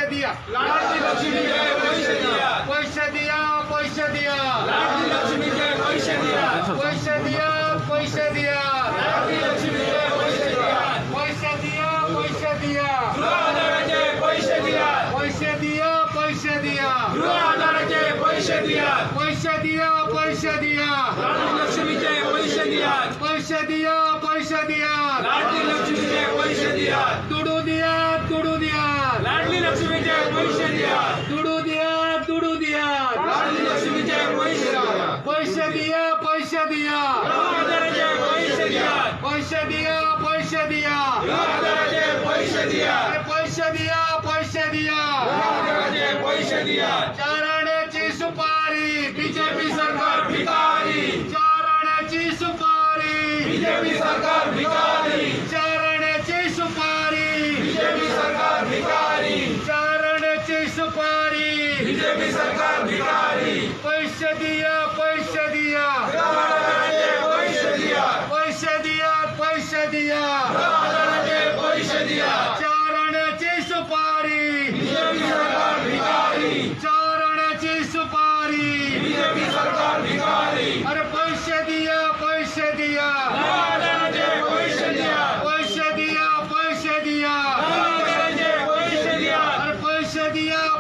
दिया लाडली लक्ष्मीचे पैसे दिया पैसे दिया पैसे दिया लाडली लक्ष्मीचे पैसे दिया पैसे दिया पैसे दिया लाडली लक्ष्मीचे पैसे दिया पैसे दिया पैसे दिया गृह आधाराचे पैसे दिया पैसे दिया पैसे दिया गृह आधाराचे पैसे दिया पैसे दिया पैसे दिया लाडली लक्ष्मीचे पैसे दिया पैसे दिया पैसे दिया लाडली लक्ष्मीचे पैसे दिया दुडू दिया दुडू दिया लाडली लक्ष्मीचे पैसे दिया दुडू दिया दुडू दिया लाडली लक्ष्मीचे पैसे दिया पैसे दिया पैसे दिया गृह आधाराचे पैसे दिया पैसे दिया पैसे दिया गृह आधाराचे पैसे दिया पैसे दिया पैसे दिया गृह आधाराचे पैसे दिया चार आण्याची सुपारी बीजेपी सरकार भिकारी चार आण्याची सुपारी बीजेपी सरकार भिकारी चार आण्याची सुपारी बीजेपी सरकार भिकारी चार आण्याची सुपारी बीजेपी सरकार भिकारी पैसे दिया पैसे दिया गृह आधाराचे पैसे दिया पैसे दिया पैसे दिया गृह आधाराचे पैसे दिया चार आण्याची सुपारी बीजेपी सरकार भिकारी चार आण्याची सुपारी बीजेपी सरकार भिकारी अरे पैसे दिया पैसे दिया गृह आधाराचे पैसे दिया पैसे दिया पैसे दिया गृह आधाराचे पैसे दिया अरे पैसे दिया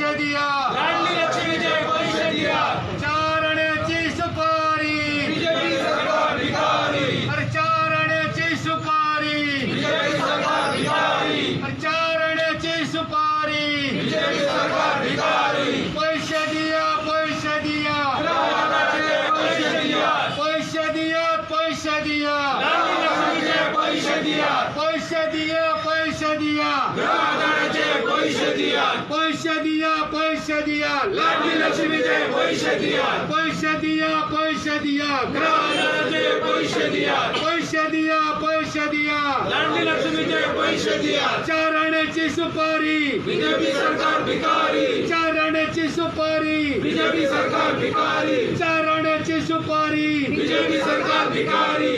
पैसे दिया लाडली लक्ष्मीचे पैसे दिया चार आण्याची सुपारी बीजेपी सरकार भिकारी अरे चार आण्याची सुपारी बीजेपी सरकार भिकारी अरे चार आण्याची सुपारी बीजेपी सरकार भिकारी पैसे दिया पैसे दिया गृह आधाराचे पैसे दिया पैसे दिया पैसे दिया लाडली लक्ष्मीचे पैसे दिया पैसे दिया पैसे दिया गृह आधाराचे पैसे दिया पैसे दिया पैसे दिया लाडली लक्ष्मीचे पैसे दिया पैसे दिया पैसे दिया गृह आधाराचे पैसे दिया पैसे दिया पैसे दिया लाडली लक्ष्मीचे पैसे दिया चार आण्याची सुपारी बीजेपी सरकार भिकारी चार आण्याची सुपारी बीजेपी सरकार भिकारी चार आण्याची सुपारी बीजेपी सरकार भिकारी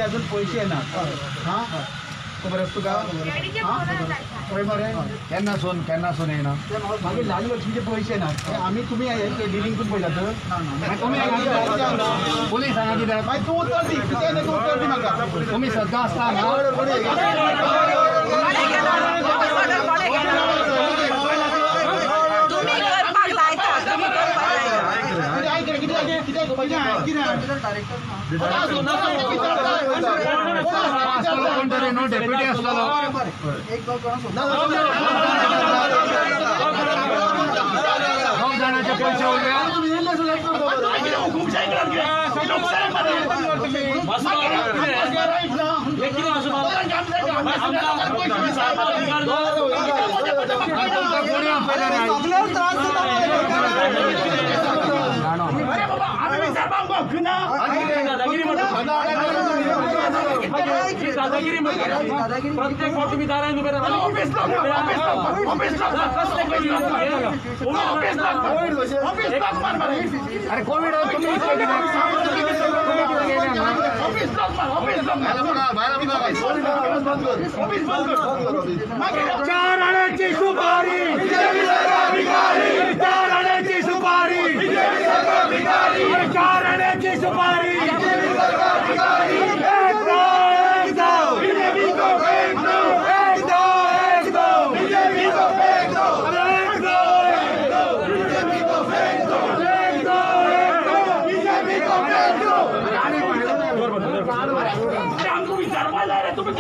अजून पैसे ना हा खबर असतो का त्यांना सोन आहे ना मागे लाडली लक्ष्मीचे पैसे ना आम्ही तुम्ही डिलिंग पण पहिला तर पोलिसांना दिला तू उत्तर दे तू उत्तर दे नका तुम्ही सध्या असताना डेप्युटी असताना जाण्याचे पैसे प्रत्येक तुम्ही दाराने उभे राहा अरे कोविड चार आण्याची सुपारी चार आण्याची सुपारी चार आण्याची सुपारी तुम्ही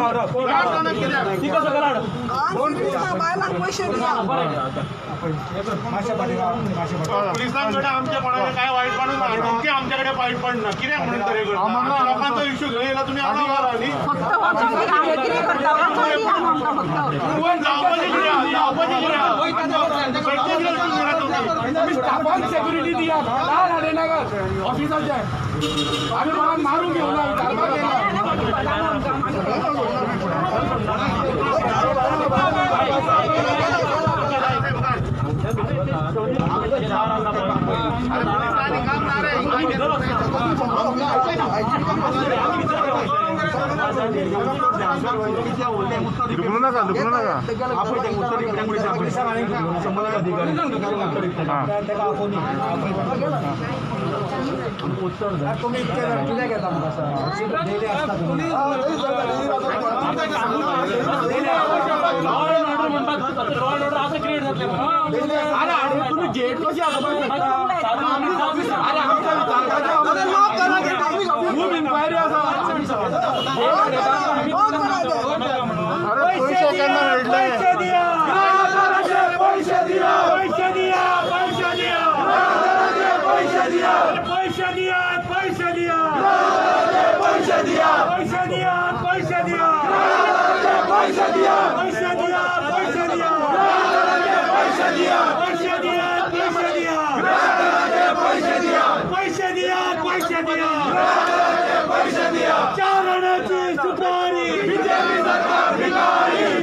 ती कसं कराड बायलांक पैसे दिया पोलिसांकडे आमच्या कोणाकडे काय वाईट पण नक्की आमच्याकडे वाईट पण ना कित्याक म्हणून तरी करता लोकांचा इश्यू घेयला तुम्ही आडवा राहिली फक्त वाचून किती करता वाचून स्टाफांक सेक्युरिटी दिया काय आले ना ऑफिसरचे आम्ही मला मारून घेऊ ना तुम्ही किती घेता मग असं डेली असता तुम्ही तुम्ही गेट कशी खूप इन्क्वायरी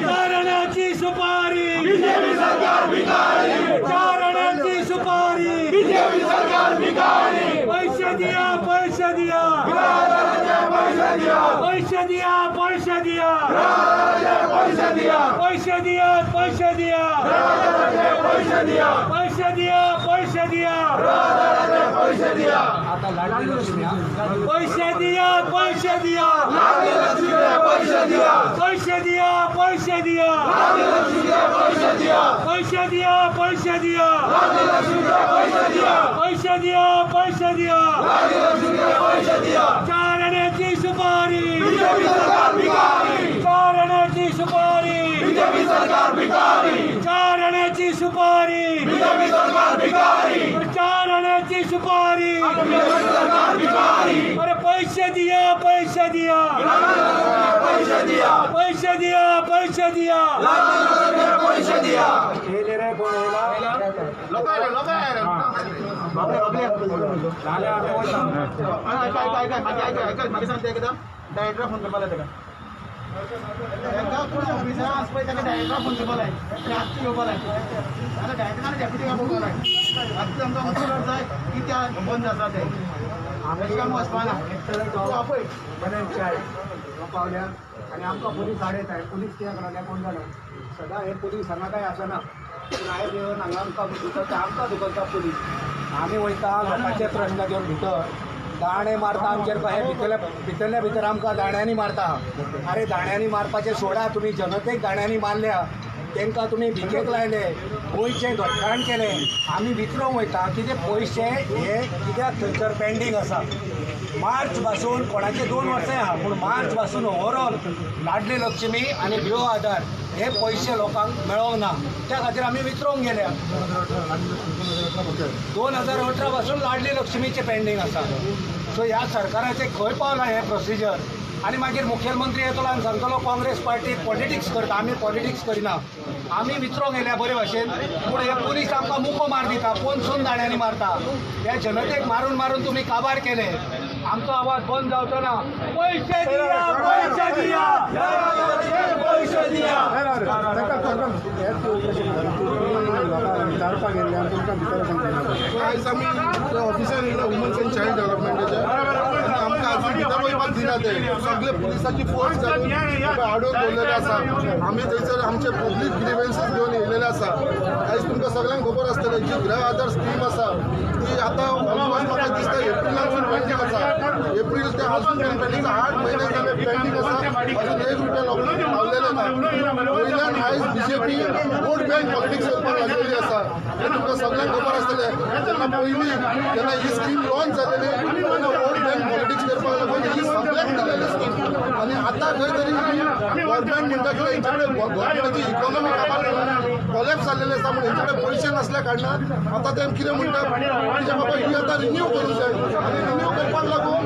चारणाची सुपारी बीजेपी सरकार भिकारी चारणाची सुपारी बीजेपी सरकार भिकारी चारणाची सुपारी बीजेपी सरकार भिकारी पैसे दिया पैसे दिया पैसे दिया पैसे दिया पैसे दिया पैसे दिया पैसे दिया पैसे दिया पैसे दिया पैसे दिया पैसे दिया पैसे दिया आता लाडकी लक्ष्मी पैसे दिया पैसे दिया पैसे दिया पैसे दिया पैसे दिया पैसे दिया पैसे दिया पैसे दिया पैसे दिया चारण्याची सुपारी चारण्याची सुपारी चारण्याची सुपारी चारण्याची सुपारी अरे पैसे दिया पैसे दिया पैसे दिया पैसे दिया पैसे दिया पैसे दिया हे ले रहे कोण डायरेक्टर फोन करपाक लायता कोण ऑफिसर आसपय ताका डायरेक्टर फोन करपाक लाय रातची येवपाक लाय आतां डायरेक्टरान डेप्युटी येवपाक लाय रातची आमकां ऑफिसर जाय की त्या बंद आसा ते आमी काम वचपा ना पळय बरें चाय पावल्या आनी आमकां पुलीस धाड येताय पुलीस कित्याक रावल्या कोण जाणा सदां हे पुलीस हांगा काय आसना पूण आयज येवन हांगा आमकां दुखता पुलीस आमी वयता लोकांचे प्रश्न घेवन भितर दाणे मारता आमचेर कशें भितरल्या भितर आमकां दाण्यांनी मारता अरे दाण्यांनी मारपाचें सोडा तुमी जनतेक दाण्यांनी मारल्या तांकां तुमी भिकेक लायले गोंयचें घटकाण केलें आमी विचारूंक वयता की ते पयशे हे कित्याक थंयसर पेंडींग आसा मार्च पासून कोणाचे 2 वर्सां आहा पूण मार्च पासून ओवरऑल लाडली लक्ष्मी आनी गृह आधार हे पयशे लोकांक मेळोंक ना त्या खातीर आमी विचारूंक गेल्या 2018 पासून लाडली लक्ष्मीचे पेंडींग आसा सो ह्या सरकाराचें खंय पावलां हें प्रोसिजर आनी मागीर मुखेलमंत्री येतलो आनी सांगतलो काँग्रेस पार्टी पॉलिटिक्स करता आमी पॉलिटिक्स करिना आमी विचारूंक गेल्या बरे भाशेन पूण हे पुलीस आमकां मुको मार दिता पोनसून दाण्यांनी मारता ह्या जनतेक मारून मारून तुमी काबार केले आमचो आवाज बंद जावचो ना पैसे दिया पैसे दिया पैसे दिया विचारपाक गेल्ले आनी तुमकां भितर सांगता आयज आमी ऑफिसान येयला वुमन्स अँड चायल्ड डेव्हलपमेंटाच्या आमकां आजून भितर वचपाक दिना ते सगळे पुलिसाची फोर्स घालून आडोवन दवरलेले आसा आमी थंयसर आमचे पब्लीक ग्रिव्हन्सीस घेवन येयलेले आसा आयज तुमकां सगळ्यांक खबर आसतलें जी गृह आधार स्कीम आसा ती आतां ऑलमोस्ट म्हाका दिसता एप्रिलासून पेंडींग आसा एप्रील ते आजून पेंडींग 8 म्हयने जाले पेंडींग आसा अजून 1 रुपया लोकांक पावलेले ना वयल्यान आयज बीजेपी वोट बँक पॉलिटिक्स करपाक लागलेली आसा हें तुमकां सगळ्यांक खबर आसतलें तेन्ना पयलीं जेन्ना ही स्कीम लॉन्च जालेली तेन्ना वोट बँक पॉलिटिक्स करपाक लागून ही सगळ्यांक दिलेली स्कीम आनी आतां खंय तरी गव्हर्नमेंट म्हणटा की यांच्याकडे गव्हर्नमेंटाची इकॉनॉमी कॉलेप्स जाल्लेले आसा म्हणून यांच्याकडे पयशे नसल्या कारणान आता ते कितें म्हणटा म्हणजे बाबा ही आता रिन्यू करूंक जाय आनी रिन्यू करपाक लागून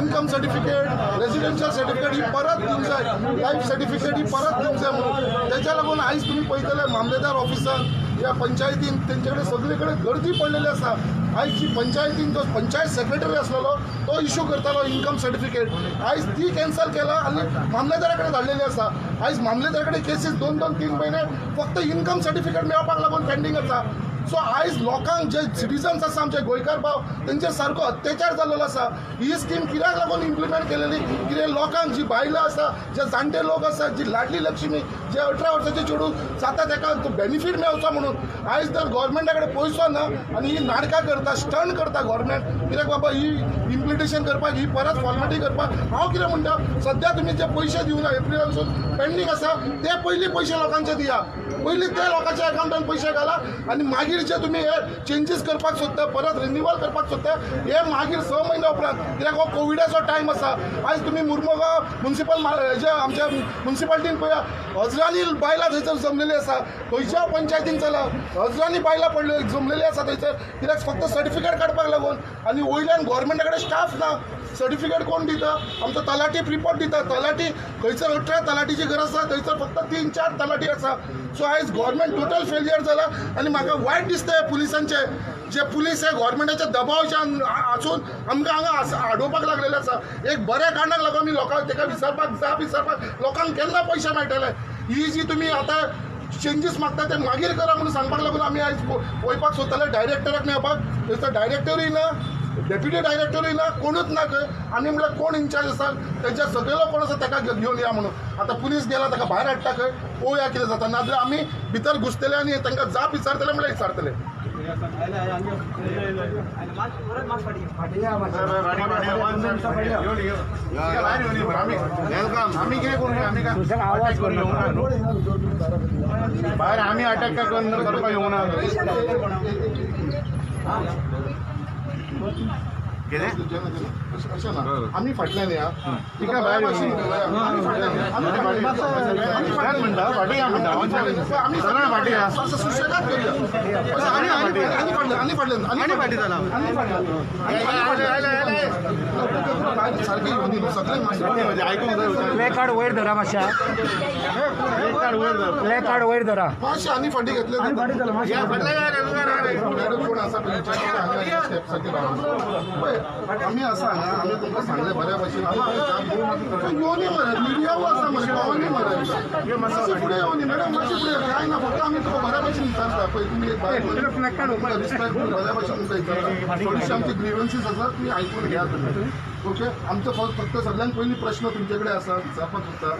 इन्कम सर्टिफिकेट रेजिडेन्शियल सर्टिफिकेट ही परत दिवंक जाय लायफ सर्टिफिकेट ही परत दिवंक जाय म्हणून त्याच्या लागून आयज तुम्ही पळयतले मामलेदार ऑफिसान या पंचायतीन तेंच्याकडे सगळीकडे गर्दी पडलेली आसा आयज जी पंचायतीन जो पंचायत सेक्रेटरी आसलेलो तो इश्यू करतालो इन्कम सर्टिफिकेट आयज ती कॅन्सल केला आनी मामलेदारा कडेन धाडलेली आसा आयज मामलेदारा कडेन केसीस 2-3 महिने फक्त इन्कम सर्टिफिकेट मेळपाक लागून पेंडींग आसा सो आयज लोकांक जे सिटिजन्स आसा आमचे गोंयकार भाव तेंचेर सारको अत्याचार जाल्लो आसा ही स्कीम कित्याक लागून इम्प्लिमेंट केलेली कितें लोकांक जी बायलां आसा जे जाणटे लोक आसा जी लाडली लक्ष्मी जे 18 वर्साचे चेडूं जाता ताका बेनिफीट मेळचो म्हणून आयज तर गव्हर्मेंटा कडेन पयसो ना आनी ही नाटकां करता स्टंट करता गव्हर्मेंट कित्याक बाबा ही इम्प्लिमेंटेशन करपाक ही परत फॉर्मेलिटी करपाक हांव कितें म्हणटा सद्या तुमी जे पयशे दिवना एप्रिलानसून पेंडींग आसा ते पयलीं पयशे लोकांचे दिया पयलीं ते लोकांच्या अकाउंटान पयशे घाला आनी मागीर जे तुम्ही हे चेंजीस करपाक सोदता परत रिन्युअल करपाक सोदता हे मागीर 6 महिने उपरांत कित्याक हो कोविडाचो टायम आसा आयज तुमी मुर्मुगांव म्युनिसिपल जे आमच्या म्युनिसिपालिटीन पळया हजरांनी बायलां थंयसर जमलेली आसा खंयच्या पंचायतीन चला हजरांनी बायलां पडले जमलेली आसा थंयसर कित्याक फक्त सर्टिफिकेट काडपाक लागून आनी वयल्यान गव्हर्मेंटा कडेन स्टाफ ना सर्टिफिकेट कोण दिता आमचो तलाटी रिपोर्ट दिता तलाटी खंयसर 18 तलाटीची गरज आसा थंयसर फक्त 3-4 तलाटी आसा सो आयज गव्हर्मेंट टोटल फेलियर जाला आनी म्हाका वायट दिसता पुलिसांचे जे पुलीस हे गव्हर्मेंटाच्या दबावाच्यान आसून आमकां हांगा आडोवपाक लागलेले आसा एक बऱ्या कारणाक लागून आमी लोकांक ताका विचारपाक लोकांक केन्ना पयशे मेळटले ही जी तुमी आतां चेंजीस मागता ते मागीर करा म्हणून सांगपाक लागून आमी आयज वयपाक सोदताले डायरेक्टराक मेळपाक थंयसर डायरेक्टरूय ना डेप्युटी डायरेक्टरूय ना कोणूच ना खंय आनी म्हळ्यार कोण इंचार्ज आसा तेंच्या सगळो कोण आसा ताका घेवन या म्हणून आतां पुलीस गेला ताका भायर हाडटा खंय पळोवया कितें जाता नाजाल्यार आमी भितर घुसतले आनी तांकां जाप विचारतले म्हळ्यार विचारतले भायर आमी अटॅक करपाक येवना अशें ना आमी फाटल्यान या तिका भायर आमी फाटी या सुशेगाद आनी फाटल्यान सारकी सगळे आयकूंक जाय प्ले कार्ड वयर धरा मातशा प्ले कार्ड वयर धरा मातशें आनी फाटी घेतले कोण आसा आमी आसा हांगा आमी तुमकां सांगलें बऱ्या भशेन येवनी मरे मिडियावू आसा मरे पावनी मरे मातशें फुडें येवनी मॅडम मातशें फुडें कांय ना फक्त आमी तुका बऱ्या भशेन विचारता पळय तुमी एक रिस्पेक्ट बऱ्या भशेन तुमकां विचारता थोडीशी आमची ग्रिवन्सीस आसा तुमी आयकून घ्या तुमी ओके आमचो फक्त सगळ्यांत पयलीं प्रश्न तुमचे कडेन आसा विचारपाक सोदता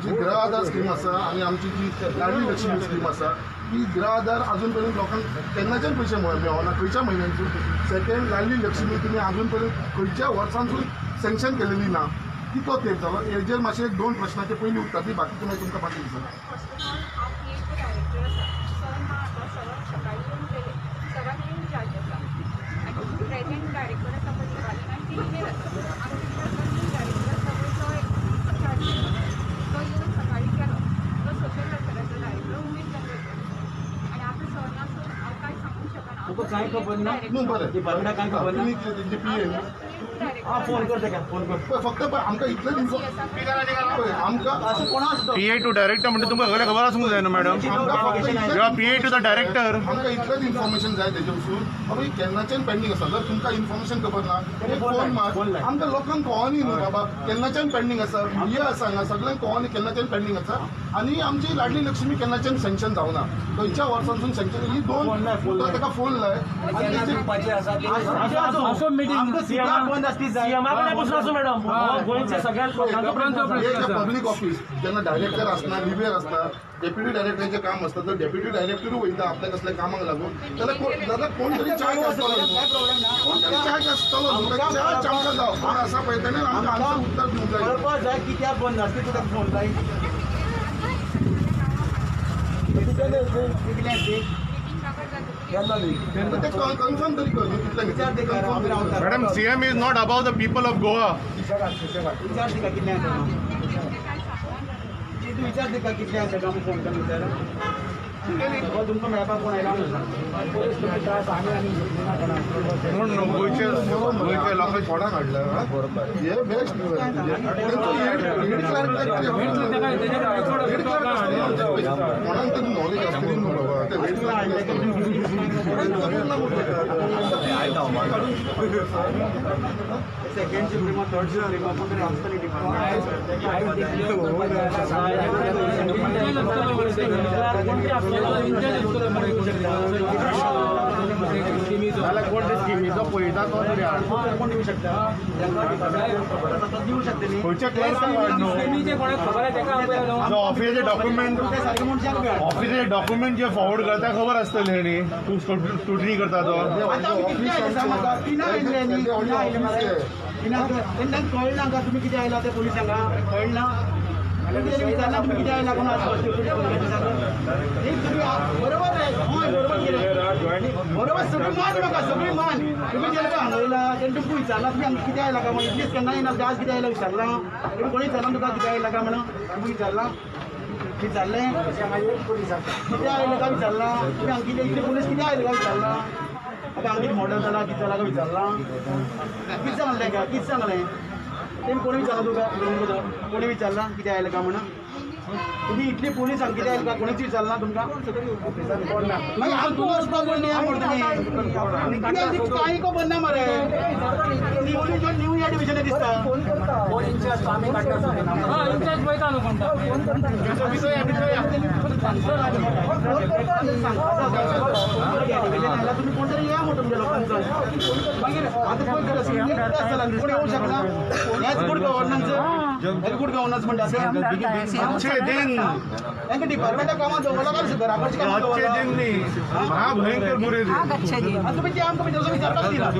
जी गृह आधार स्कीम आसा आनी आमची जी लाडली लक्ष्मी स्कीम आसा ही गृह आधार अजून पर्यंत लोकांक केन्नाच्यान पयशे मेळना खंयच्या म्हयन्यांसून सेकेंड लाडली लक्ष्मी तुमी अजून पर्यंत खंयच्या वर्सांसून सँक्शन केलेली ना कितो तेंप जालो हेजेर मातशें 2 प्रश्नाचे पयलीं उत्तर दी बाकी तुमी तुमकां बाकी दिसता काय खबर ना न्हू बरें काय खबर ना तुमी तेंचे PA फोन करते का फोन कर फक्त आमकां इतलेंच आमकां PA टू डायरेक्टर म्हणजे तुमकां सगळें खबर आसूंक जाय न्हू मॅडम जेव्हा PA टू द डायरेक्टर आमकां इतलेंच इन्फॉर्मेशन जाय तेजे पसून बाबा ही केन्नाच्यान पेंडींग आसा जर तुमकां इन्फॉर्मेशन खबर ना एक फोन मार आमकां लोकांक कळोनी न्हू बाबा केन्नाच्यान पेंडींग आसा मिडिया आसा हांगा सगळ्यांक कळोनी केन्नाच्यान पेंडींग आसा आनी आमची लाडली लक्ष्मी केन्नाच्यान सँक्शन जावना खंयच्या वर्सांसून सँक्शन ही 2 ताका फोन लाय असो मीटिंग मॅडम गोंयचे सगळ्यात पब्लीक ऑफिस जेन्ना डायरेक्टर आसना लिव्हर आसता डेप्युटी डायरेक्टराचें काम आसता जर डेप्युटी डायरेक्टरूय वयता आपल्या कसल्या कामाक लागून जाल्यार कोण तरी चार्ज आसतलो कोण तरी चार्ज आसतलो चार्ज आमकां जाव कोण आसा पळय तेणें आमकां आन्सर उत्तर दिवंक जाय कित्याक बंद आसता तुका फोन जाय कन्फर्म तरी कर कितल्या madam CM is not about the people of Goa तू विचारते का कितल्या का फोन करून विचार तुमचं मेळपाक कोण आयला म्हणून गोयचे लोकांनी थोडा काढलं हे बेस्ट कोणाक तरी नॉलेज असतली न्हू सेकंड सुप्रीमा थर्ड सुप्रीमा पण तरी आमचं स्किमीचो पळयता तो तरी कोण देऊ शकता देऊ शकते मी खंयच्या क्लर्काक ऑफिसाचे डॉक्युमेंट सारखे म्हणशाल का ऑफिसाचे डॉक्युमेंट जे फॉरवर्ड करता खबर आसतले न्ही तूं स्क्रुटनी करता तो त्यांना कळना का तुम्ही किती आयला त्या पोलिसांना कळना विचारला तुम्ही किती आयला कोण बरोबर आहे बरोबर केलं बरोबर सगळी मान बघा सगळी मान तुम्ही गेलं का हांगयला त्यांनी तुमको विचारला तुम्ही आमची किती आयला का मग इतलीच केन्ना येणार आज किती आयला विचारला तुम्ही कोणी विचारला तुका किती आयला का म्हणून तुम्ही विचारला विचारले किती आयला का विचारला तुम्ही आमची इतले पोलीस किती आयला का विचारला आता आमची मॉडल झाला किती झाला का विचारला किती सांगले का किती सांगले ते कोणी विचारला तुका कोणी विचारला किती आयला का म्हणून तुम्ही इतले पोलीस सांग किती आयला का कोणीच विचारला तुमका मग आमको वचपाक कोण नाही आवडत तुम्ही काही को बंद मरे न्यू एडमिशन दिसता तुम्ही कोणतरी या मग तुमच्या लोकांचं आता कोण येऊ शकला याच गुड गव्हर्नन्स गुड गव्हर्नन्स म्हणतात त्यांना डिपार्टमेंट कामात मला काय घराकडची कामात भयंकर बुरे तुम्ही ते आमचं विचार विचारतात तिला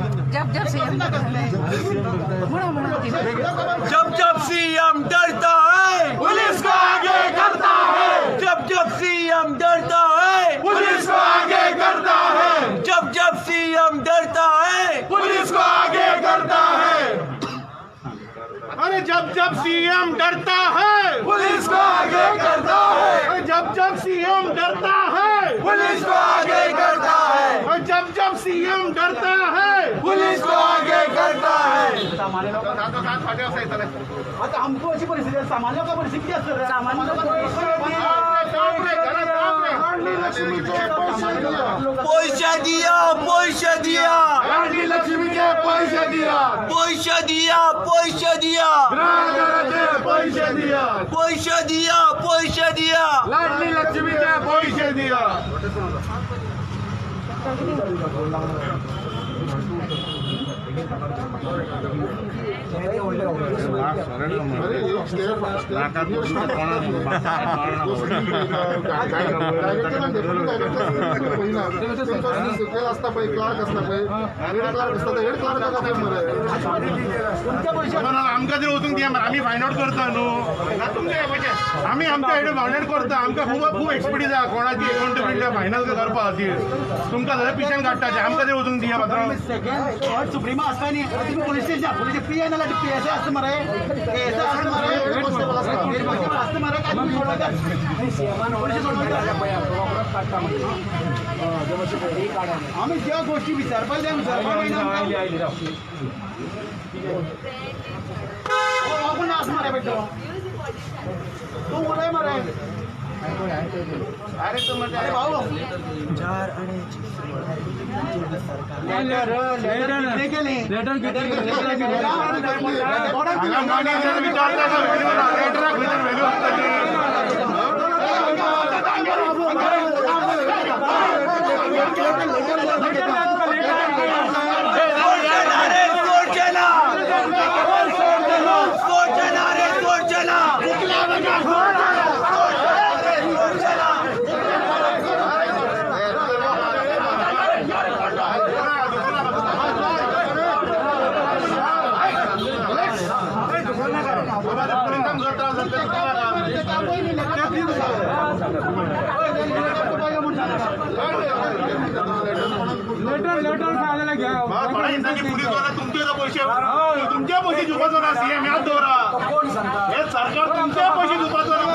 जब जब सीएम डरता है पुलिस को आगे करता है जब जब सीएम डरता है पुलिस को आगे करता है जब जब सीएम डरता है पुलिस को आगे करता है अरे जब जब सीएम डरता है पुलिस को आगे करता है अरे जब जब सीएम डरता है पुलिस को आगे करता है अरे जब जब सीएम डरता है पुलिस को आगे करता है सामान्य लोक आता आमको अशी परिस्थिती आहे सामान्य लोक परिस्थिती असते सामान्य पैसा दिया पैसा दिया लाडली लक्ष्मीचे पैसे दिया पैसा दिया पैसा दिया ग्राहकाचे पैसे दिया पैसा दिया पैसा दिया लाडली लक्ष्मीचे पैसे दिया अरे एक स्टेप असता पळय क्लार्क असता पळय हेड क्लार्क असता हेड क्लार्क काय मरे आमकां जर वचूंक दिया आमी फायंड आउट करता न्हू आमी आमच्या हेड फायंड आउट करता आमकां खूब एक्सपिरियन्स आहा कोणाची अकाउंटेबिलिटी फायनल करपा खातीर तुमकां जाल्यार पिशेन काडटाचे आमकां जर वचूंक दिया पात्रांव सेकंड थर्ड सुप्रीमा असता न्ही तुम्ही police station police P N L P S असतं मरे एस असतं मरे असतं मरे काय तुम्ही सोडवायचं पोलीस आम्ही ज्या गोष्टी विचारपाक जाय आपण असं मरे बेटो तू उडय मरे अरे तू मरे अरे भाऊ लेटर खायला घ्या दिवपाचो पैसे तुमच्या पैसे दिवपाचो ना सीएम ह्याच दवरा हे सरकार तुमच्या पैसे दिवपाचो ना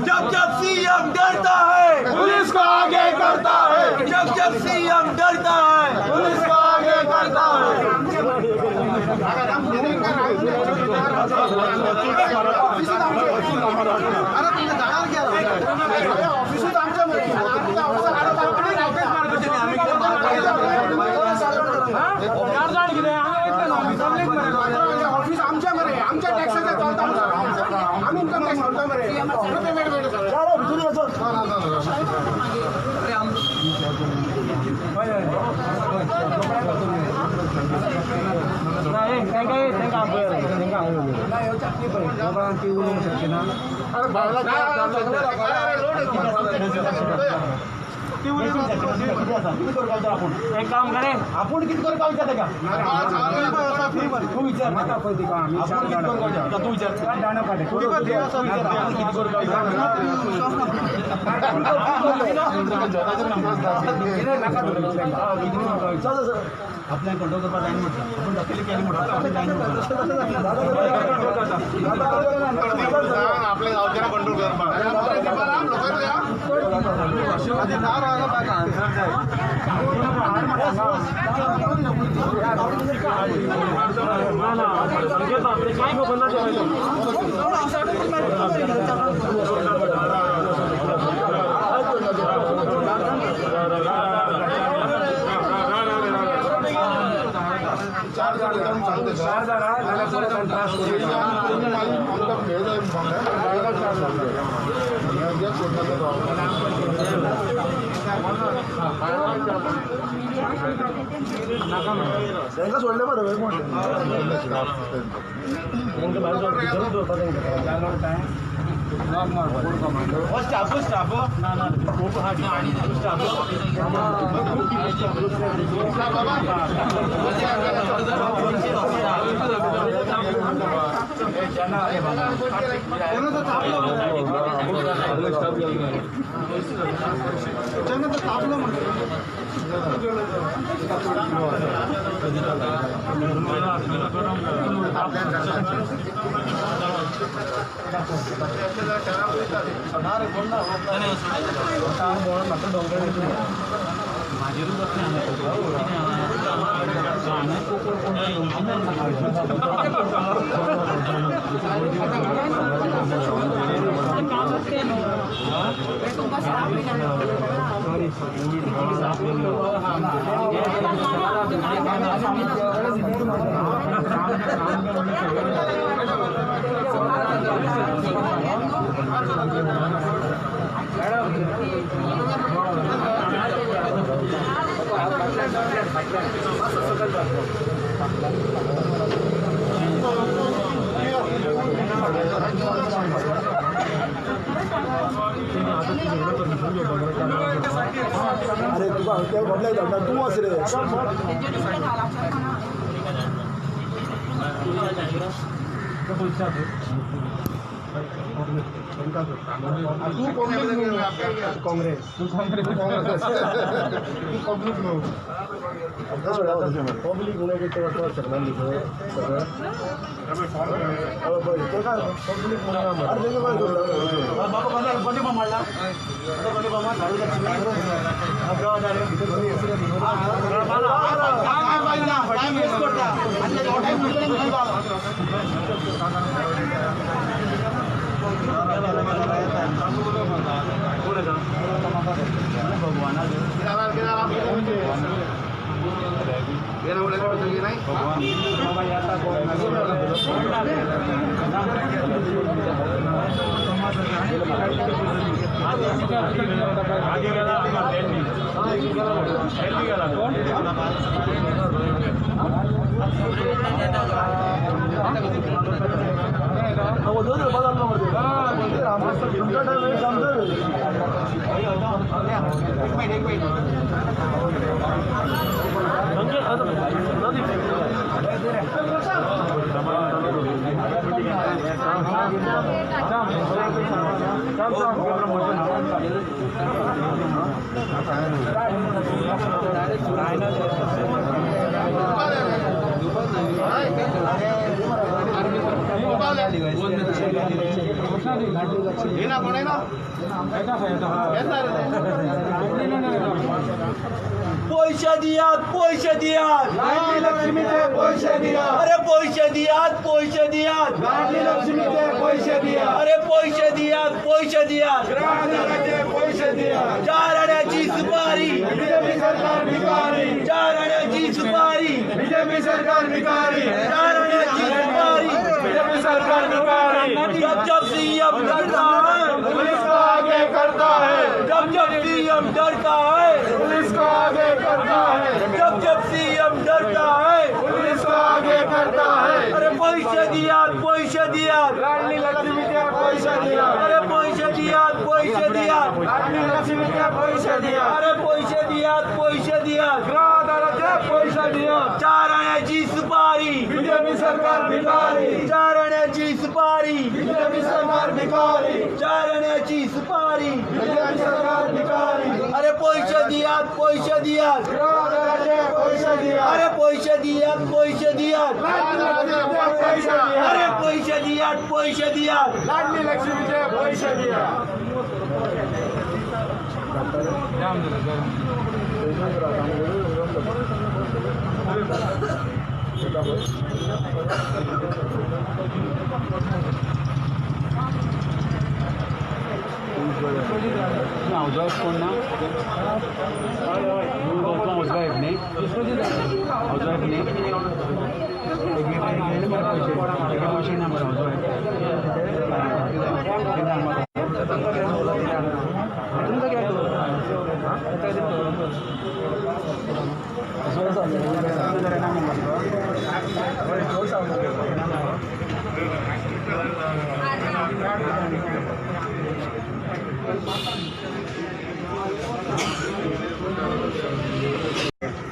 जब जब सीएम डरता है पुलिस को आगे करता है जब जब सीएम डरता है पुलिस को आगे करता है ऑफिस आमच्या मरे आमच्या टॅक्सेच्या चलता आम्ही इन्कम टॅक्स भरतो मरे एक काम करें आपण किती कर पावता का तू विचार नका पैसे का आम्ही चार गाणं तू विचार गाणं काढे किती कर आपल्या कंट्रोल करता जाईन म्हटलं आपण डॉक्टरला केली म्हटलं आपल्या गावच्या कंट्रोल करपा काय खबर ना सोडले बरं अरे तुका हॉटेल बदलाय जाता तू वच रे काँग्रेस पब्लिक उन्हें शकना पैसे दियात पैसे दियात लक्ष्मीचे पैसे दिया अरे पैसे दियात पैसे दियात लक्ष्मीचे पैसे दिया अरे पैसे दियात पैसे दियात पैसे दिया 4 आण्याची सुपारी बीजेपी सरकार भिकारी 4 आण्याची सुपारी बीजेपी सरकार भिकारी 4 आण्याची सुपारी बीजेपी सरकार भिकारी जब सीएम डरता है पुलिस को आगे करता है जब सीएम डरता है पुलिस को आगे करता है जब सीएम डरता है पुलिस को आगे करता है अरे पैसे दियात पैसे दियात लाडली लक्ष्मीचे पैसे दिया अरे पैसे दियात पैसे दियात लाडली लक्ष्मीचे पैसे दिया अरे पैसे दियात पैसे दियात ग्राहकाचे पैसे दिया 4 आण्याची सुपारी बीजेपी सरकार भिकारी 4 आण्याची सुपारी बीजेपी सरकार भिकारी 4 आण्याची सुपारी बीजेपी सरकार भिकारी अरे पैसे दियात पैसे दियात ग्राहकाचे पैसे दिया अरे पैसे दियात पैसे दियात पैसे दिया अरे पैसे दियात पैसे दियात लाडली लक्ष्मीचे पैसे दिया हाऊसवाईफ कोण ना हाऊसवाईफ नाही हाऊसवाईफ नाही पैसे ना मला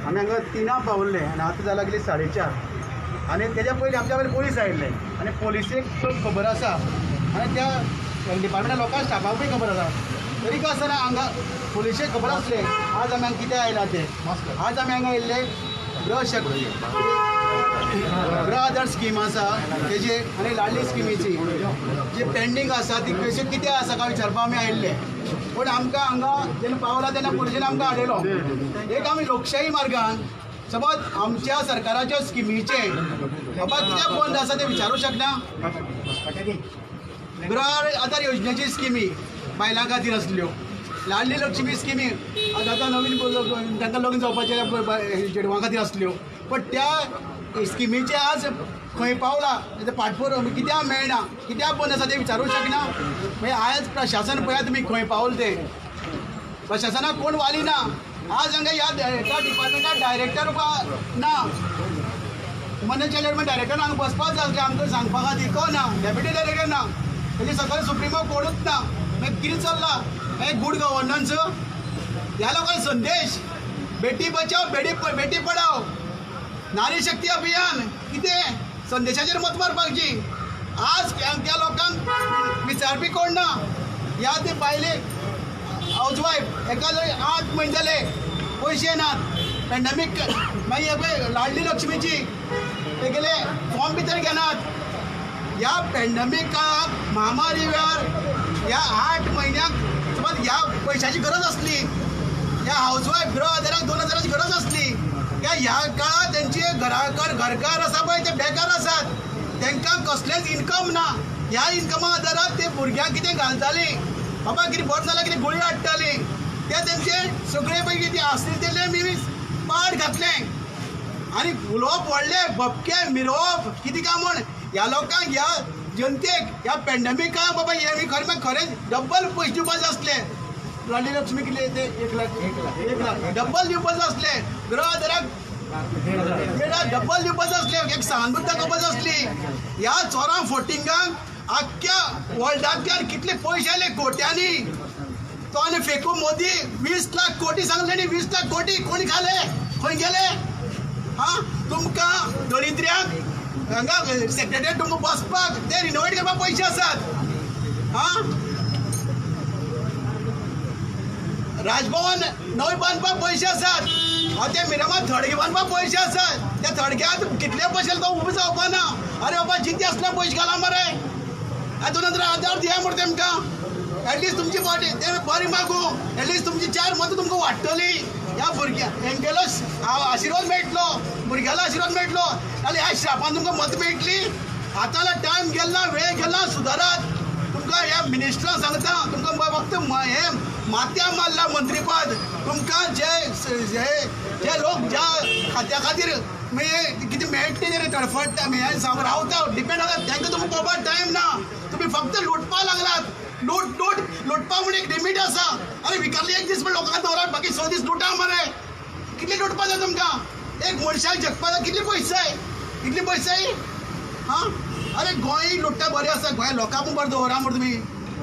आम्ही हांगा 3 पावल्ले आनी आतां जालां गेली 4:30 आनी तेज्या पयलीं आमच्या कडेन पोलीस आयिल्ले आनी पोलिसेक खबर आसा आनी त्या डिपार्टमेंटा लोकांक स्टाफाकूय खबर आसा तरी काय आसतना हांगा पोलिसेक खबर आसले आज आमी हांगा कितें आयला ते आज आमी हांगा येयल्ले गृह आधार स्कीम आसा तेजी आनी लाडली स्किमीची जी पेंडींग आसा ती कशी कितें आसा काय विचारपाक आमी आयिल्ले पूण आमकां हांगा जेन्ना पावला तेन्ना पुलिशेन आमकां हाडयलो एक आमी लोकशाही मार्गान समज आमच्या सरकाराच्या स्किमीचे बाबा कित्याक बंद आसा ते विचारूं शकना गृह आधार योजनेची स्किमी बायलां खातीर आसल्यो लाडली लक्ष्मी स्किमी आतां नवीन तांकां लग्न जावपाचे चेडवां खातीर आसल्यो पण त्या स्किमीचे आज खंय पावला तेजे पाठपुरावो कित्याक मेळना कित्याक बंद आसा ते विचारूं शकना मागीर आयज प्रशासन पळया तुमी खंय पावल ते प्रशासनाक कोण वाली ना आज हांगा ह्या डिपार्टमेंटाक डायरेक्टर ना ह्युमन डेव्हलपमेंट डायरेक्टर हांगा बसपाक जाय आसलें आमकां सांगपा खातीर कोण ना डेप्युटी डायरेक्टर ना तेजे सकयल सुप्रिमो कोणूच ना मागीर कितें चल्लां मागीर गूड गव्हर्नन्स ह्या लोकांक संदेश बेटी बचाव बेटी पढाव नारी शक्ती अभियान कितें संदेशाचेर मत मारपाची आज त्या लोकांक विचारपी कोण ना ह्या ते बायले हाऊसवाईफ एका जरी 8 म्हयने जाले पयशे नात पॅन्डेमीक मागीर लाडली लक्ष्मीची ते गेले फॉर्म भितर घेनात ह्या पॅन्डेमीक काळाक महामारी वेळार ह्या 8 म्हयन्याक समज ह्या पयशाची गरज आसली ह्या हाऊसवाईफ गृह आधाराक 2000ची गरज आसली ह्या काळात त्यांचे घरकार आसा पळय ते बेकार आसात तांकां कसलेंच इन्कम ना ह्या इन्कमा आदाराक ते भुरग्यांक कितें घालताली बाबा कितें बरें जाल्यार कितें गोळी हाडटाली ते तेंचे सगळे पळय कितें आसले तेले मी पाड घातलें आनी उलोवप व्हडलें भपके मिरोवप कितें काय म्हण ह्या लोकांक ह्या जनतेक ह्या पॅन्डेमिकाक बाबा हे खरें डब्बल पयशे दिवपाचे आसले लाडली लक्ष्मी कितले ते 1 लाख डब्बल दिवपाचे आसले गृह आधाराक डब्बल दिवपाचे आसले एक सहानुभूती दाखोवपाची आसली ह्या चोरां फोटिंगांक आख्ख्या वर्ल्डांतल्यान कितले पयशे आयले कोट्यांनी तो आनी फेकू मोदी 20 लाख कोटी सांगले न्ही 20 लाख कोटी कोणी खाले खंय गेले हां तुमकां दरिद्र्यांक हांगा सेक्रेटरीएट तुमकां बसपाक ते रिनोवेट करपाक पयशे आसात हां राजभवन नवी बांदपाक पयशे आसात ते मिरामार थडगे बांदपाक पयशे आसात त्या थडग्यात कितले पयशे तो उबो जावपा ना अरे बाबा जितले असले पयशे घाला मरे 2010 दिया मरे तेमकां एटलीस्ट तुमची बॉडी ते बरी मागू एटलीस्ट तुमची 4 मतां तुमकां वाडटली ह्या भुरग्यां हेंगेलो आशिर्वाद मेळटलो भुरग्यालो आशिर्वाद मेळटलो नाल्यार ह्या श्रापान तुमकां मत मेळटली आतांला टायम गेला वेळ गेला सुदारात तुमकां ह्या मिनिस्टरां सांगता तुमकां फक्त हे माथ्या मारला मंत्रीपद तुमकां जे लोक ज्या खात्या खातीर कितें मेळटले रे तडफडटा रावता डिपेंड आसा तांकां तुमकां पळोवपाक टायम ना तुमी फक्त लुटपा लागलात लुटपा म्हूण एक लिमीट आसा अरे विकारली एक दीस लोकांक दवरात बाकी 6 दीस लुटा मरे कितले लुटपा जाय तुमकां एक मनशाक जगपा जाय कितले पयशे जाय हां अरे गोंय लुट्टा बरें आसा गोंय लोकांक बरें दवरा मरे तुमी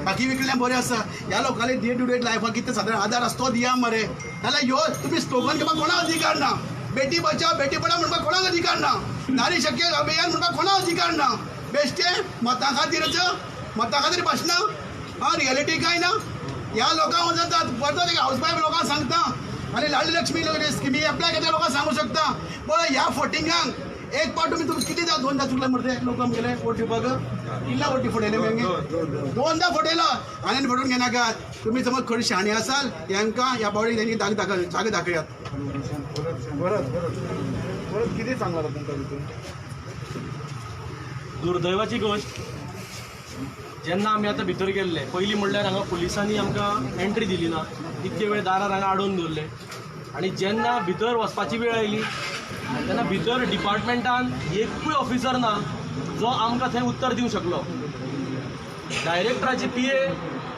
बाकी विकल्यान बरें आसा ह्या लोकांनी डे टू डे लायफाक कितें सादारण आदार आसा तो दिया मरे नाल्यार ह्यो तुमी स्लोगन घेवपाक कोणाक अधिकार ना बेटी बचाव बेटी पढाव म्हणपाक कोणाक अधिकार ना नारी शक्ती अभियान म्हणपाक कोणाक अधिकार ना बेश्टे मतां खातीर भाशणां हां रियलिटी काय ना ह्या लोकांक जातात परतो एक हाऊस वायफ लोकांक सांगता आनी लाडली लक्ष्मी स्किमी एप्लाय केल्या लोकांक सांगू शकता पळय ह्या फोटिंगांक एक पावट तुमी किती 2दा चुकले मरे लोक आमगेले वोट दिवपाक कितल्या वोटी फुटयले मागीर 2दा फुटयलो आनी फुटून घेनाकात तुमी समज खरी शाणी आसाल हांकां ह्या पावटी तेंची जागे दाखयात परत किती सांगला तुमकां तितून दुर्दैवाची गोष्ट जेन्ना आमी आतां भितर गेल्ले पयलीं म्हणल्यार हांगा पुलिसांनी आमकां एंट्री दिली ना इतके वेळ दारार हांगा आडोवन दवरले आनी जेन्ना भितर वचपाची वेळ आयली तेन्ना भितर डिपार्टमेंटान एकूय ऑफिसर ना जो आमकां थंय उत्तर दिवंक शकलो डायरेक्टराची PA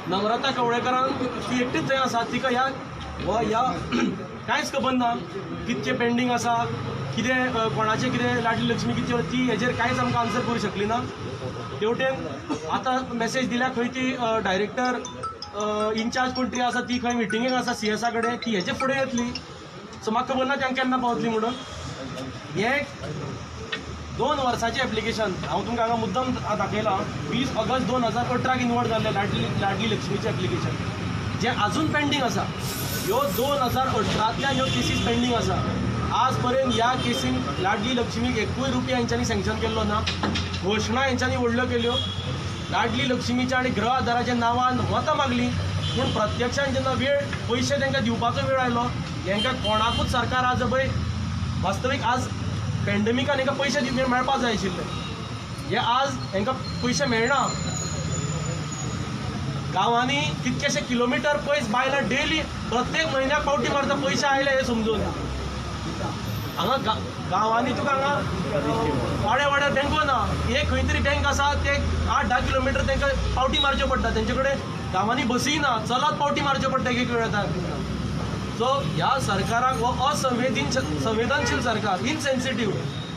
नम्रता कवळेकरान ती एकटीच थंय आसा तिका ह्या कांयच खबर ना कितके पेंडींग आसा कितें कोणाचें कितें लाडली लक्ष्मी कितें ती हेजेर कांयच आमकां आन्सर करूंक शकली ना तेवटेन आतां मॅसेज दिल्या खंय ती डायरेक्टर इनचार्ज कोण तरी आसा ती खंय मिटिंगेक आसा CS कडेन ती हेजे फुडें येतली सो म्हाका खबर ना ती केन्ना पावतली म्हणून हें 2 वर्साचें एप्लिकेशन हांव तुमकां हांगा मुद्दम दाखयलां 20 ऑगस्ट 2018 इनवर्ट जाल्लें लाडली लक्ष्मीचें एप्लिकेशन जें आजून पेंडींग आसा ह्यो 2018तल्यान ह्यो केसीस पेंडींग आसा आज पर्यंत ह्या केसीन लाडली लक्ष्मीक एकूय रुपया हेंच्यांनी सँक्शन केल्लो ना घोशणा हेंच्यांनी व्हडल्यो केल्यो लाडली लक्ष्मीच्या आनी गृह आदाराच्या नांवान वतां मागली पूण प्रत्यक्षान जेन्ना वेळ पयशे तांकां दिवपाचो वेळ आयलो हांकां कोणाकूच सरकार आज पळय वास्तवीक आज पॅन्डेमिकान हांकां पयशे मेळपाक जाय आशिल्ले हे आज हांकां पयशे मेळना गांवांनी कितकेशे किलोमिटर पयस बायलां डेली प्रत्येक म्हयन्याक पावटी मारता पयशे आयले हे समजून हांगा गांवांनी तुका हांगा वाड्या बँको ना एक खंय तरी बँक आसा ते 8-10 किलोमिटर तांकां पावटी मारच्यो पडटा तेंचे कडेन गांवांनी बसी ना चलत पावटी मारच्यो पडटा एक वेळ येता सो ह्या सरकाराक हो संवेदनशील सरकार इनसेन्सिटीव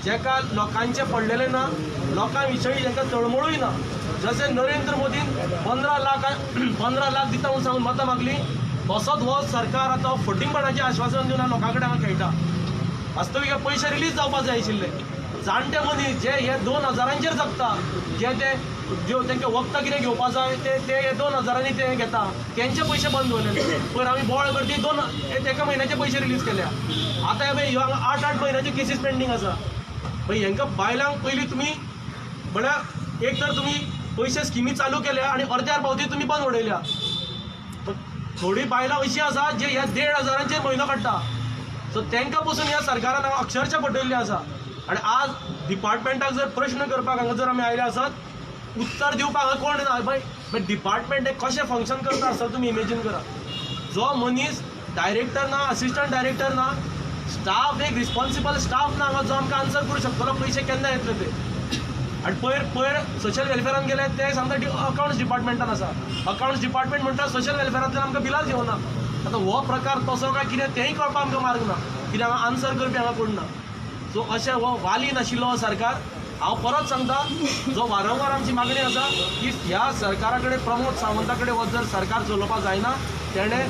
जेका लोकांचे पडलेले ना लोकां विशयी तांकां तळमळूय ना जशें नरेंद्र मोदीन 15 लाख दिता म्हणून सांगून मतां मागली तसोच हो सरकार आतां फटींगपणाचें आश्वासन दिवन लोकां कडेन हांगा खेळटा वास्तवीक पयशे रिलीज जावपाक जाय आशिल्ले जाणटे मनीस जे हे 2000 जगता जे तांकां वखदां कितें घेवपा जाय ते 2000 ते घेता तेंचे पयशे बंद दवरलेले पयर आमी बोवाळ करती एका म्हयन्याचे पयशे रिलीज केल्या आतां ह्यो हांगा 8 म्हयन्याचे केसीस पेंडींग आसा पळय हांकां बायलांक पयलीं तुमी म्हळ्यार एक तर तुमी पयशे स्किमी चालू केल्या आनी अर्द्यार पावती तुमी बंद उडयल्या थोडी बायलां अशीं आसा जे ह्या 1500 म्हयनो काडटा सो तांकां पसून ह्या सरकारान हांगा अक्षरशः पटयल्लें आसा आनी आज डिपार्टमेंटाक जर प्रश्न करपाक हांगा जर आमी आयले आसात उत्तर दिवपाक हांगा कोण ना बट डिपार्टमेंट एक कशें फंक्शन करता आसता तुमी इमेजीन करा जो मनीस डायरेक्टर ना असिस्टंट डायरेक्टर ना स्टाफ एक रिस्पॉन्सिबल स्टाफ ना हांगा जो आमकां आन्सर करूं शकतलो पयशे केन्ना येतले ते आनी पयर सोशल वेलफेरान गेले ते सांगता अकाउंट्स डिपार्टमेंटान आसा अकाउंट्स डिपार्टमेंट म्हणटा सोशल वेलफेरांतल्यान आमकां बिलां घेवना आतां हो प्रकार तसो काय कितें तेंय कळपाक आमकां मार्ग ना कित्याक हांगा आन्सर करपी हांगा कोण ना सो अशें हो वाली नाशिल्लो हो सरकार हांव परत सांगता जो वारंवार आमची मागणी आसा की ह्या सरकारा कडेन प्रमोद सावंता कडेन हो जर सरकार चलोवपाक जायना तेणें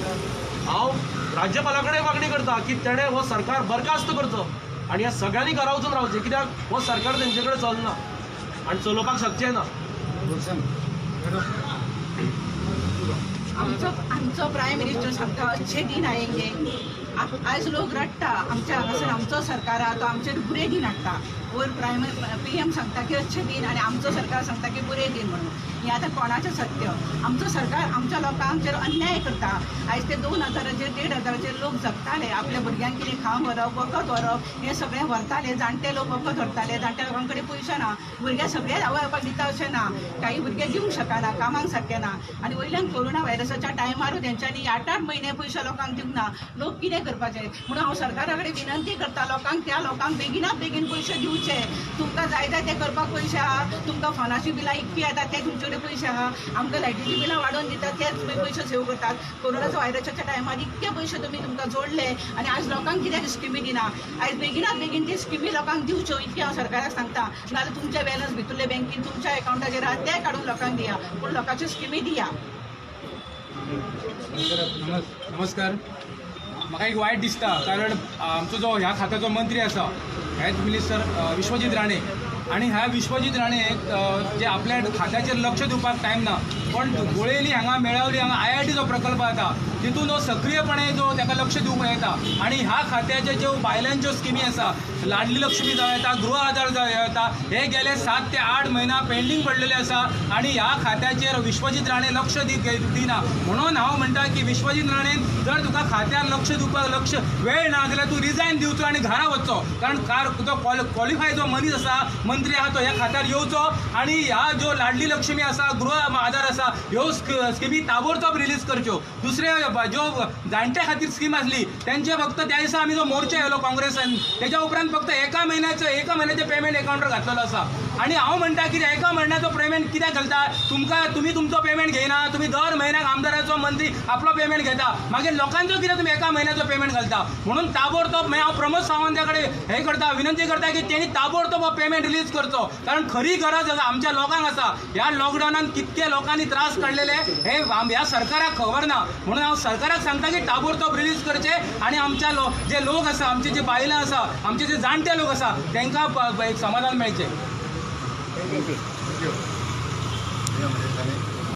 हांव राज्यपाला कडेन मागणी करता की तेणें हो सरकार बरखास्त करचो आनी ह्या सगळ्यांनी घरा वचून रावचें कित्याक हो सरकार तेंचे कडेन चलना आनी चलोवपाक शकचें ना आमचो प्रायम मिनिस्टर सांगता अच्छे दीन आयेंगे. आयज लोक रडटा आमच्या हांगासर आमचो सरकार आहा तो आमचेर बुरे दीन हाडटा. वयर PM सांगता की अच्छे दीन आनी आमचो सरकार सांगता की बुरे दीन म्हणून. हें आतां कोणाचें सत्य? आमचो सरकार आमच्या लोकांचेर अन्याय करता. आयज ते 2000 1,500 लोक जगताले. आपल्या भुरग्यांक कितें खावंक व्हरप वखद व्हरप हें सगळें व्हरताले. जाणटे लोक वखद व्हरताले. जाणट्या लोकां कडेन पयशे ना. भुरगे सगळे आवयबापाक दिता अशें ना. काही भुरगे दिवंक शकना, कामाक सारकें ना. आनी वयल्यान कोरोना व्हायरसाच्या टायमारूच तेंच्यांनी 8-8 म्हयने पयशे लोकांक दिवंक ना. लोक कितें करपाचे? म्हणून हांव सरकारा कडेन विनंती करता लोकांक त्या लोकांक बेगिनात बेगीन पयशे दिवचे. तुमकां जाय जाय ते करपाक पयशे आहा. तुमकां फोनाची बिलां इतकी येतात ते तुमचे कडेन पयशे आहा. आमकां लायटीची बिलां वाडोवन दितात ते तुमी पयशे सेव करतात. कोरोनाच्या व्हायरसाच्या टायमार इतके पयशे तुमकां जोडले आनी आयज लोकांक कित्याक स्किमी दिना? आयज बेगिनात बेगीन ती स्किमी लोकांक दिवच्यो इतकें हांव सरकाराक सांगता. नाजाल्यार तुमचे बॅलन्स भितरले बँकेन तुमच्या एकाउंटाचेर आहा ते काडून लोकांक दिया. पूण लोकांच्यो स्किमी दिया. नमस्कार. म्हाका एक वायट दिसता कारण आमचो जो ह्या खात्याचो मंत्री आसा हेल्थ मिनिस्टर विश्वजीत राणे आणि ह्या विश्वजीत राणेक जे आपल्या खात्याचेर लक्ष दिवपाक टायम ना पण गोळेली हांगा मेळावली हांगा IIT जो प्रकल्प येता तितून तो सक्रियपणे जो ताका लक्ष दिवंक येता आणि ह्या खात्याचे ज्यो बायलांच्यो स्किमी आसा लाडली लक्ष्मी जावं येता गृह आधार जावं येता हे गेले 7 ते 8 महिना पेंडींग पडलेले आसा आणि ह्या खात्याचेर विश्वजीत राणे लक्ष दिना. म्हणून हांव म्हणटा की विश्वजीत राणेन जर तुका खात्यार लक्ष दिवपाक वेळ ना जाल्यार तूं रिजायन दिवचो आणि घरा वचचो कारण जो क्वॉलिफाय जो मनीस आसा मंत्री आहा तो ह्या खात्यार येवचो आणि ह्या ज्यो लाडली लक्ष्मी आसा गृह आधार आसा ह्यो स्किमी ताबडतोब रिलीज करच्यो. दुसरे ज्यो जाणट्या खातीर स्कीम आसली त्यांचे फक्त त्या दिसा आमी जो मोर्चा येयलो काँग्रेसान त्याच्या उपरांत फक्त एका महिन्याचे पेमेंट अकाउंटार घातलेलो आसा आणि हांव म्हणटा की एका म्हयन्याचो पेमेंट कित्याक घालता? तुम्ही तुमचो पेमेंट घेयना. तुम्ही दर म्हयन्याक आमदाराचो मंत्री आपलो पेमेंट घेता मागीर लोकांचो कित्याक तुम्ही एका म्हयन्याचो पेमेंट घालता? म्हणून ताबडतोब हांव प्रमोद सावंता कडेन हे करता विनंती करता की तेणी ताबडतोब पेमेंट रिलीज करचो कारण खरी गरज आसा आमच्या लोकांक आसा. ह्या लॉकडावनान कितके लोकांनी त्रास काडलेले हे ह्या सरकाराक खबर ना. म्हणून हांव सरकाराक सांगता की ताबडतोब रिलीज करचे आणि आमच्या जे लोक आसा आमचे जे बायलां आसा आमचे जे जाणटे लोक आसा तांकां एक समाधान मेळचें.